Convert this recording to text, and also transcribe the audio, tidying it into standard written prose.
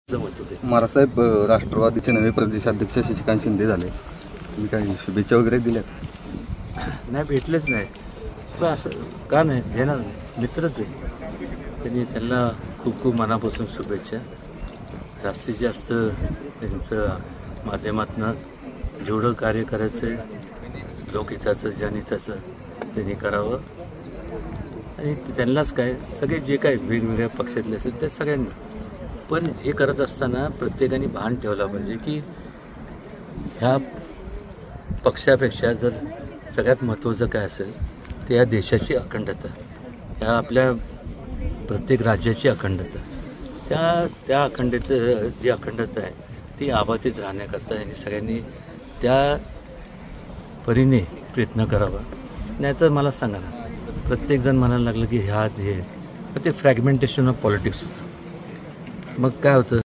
महाराजसाहेब राष्ट्रवादीचे नवे प्रदेशाध्यक्ष शशिकांत शिंदे झाले. तुम्ही काही शुभेच्छा वगैरे दिल्यात? नाही, भेटलेच नाही. पण असं का नाही देणार, मित्रच आहे. त्यांना खूप खूप मनापासून शुभेच्छा. जास्तीत जास्त त्यांचं माध्यमातून जेवढं कार्य करायचं आहे लोकहिताचं जनहिताचं त्यांनी करावं. आणि त्यांनाच काय सगळे जे काय वेगवेगळ्या पक्षातले असेल त्या सगळ्यांना, पण हे करत असताना प्रत्येकाने भान ठेवलं पाहिजे की ह्या पक्षापेक्षा जर सगळ्यात महत्त्वाचं काय असेल ते या देशाची अखंडता, ह्या आपल्या प्रत्येक राज्याची अखंडता, त्या अखंडतेचं जी अखंडता आहे ती अबाधित राहण्याकरता यांनी सगळ्यांनी त्या परीने प्रयत्न करावा. नाहीतर मला सांगा ना, प्रत्येकजण म्हणायला लागलं की ह्या हे ते फ्रॅगमेंटेशन ऑफ पॉलिटिक्स होतं. मग काय होतं?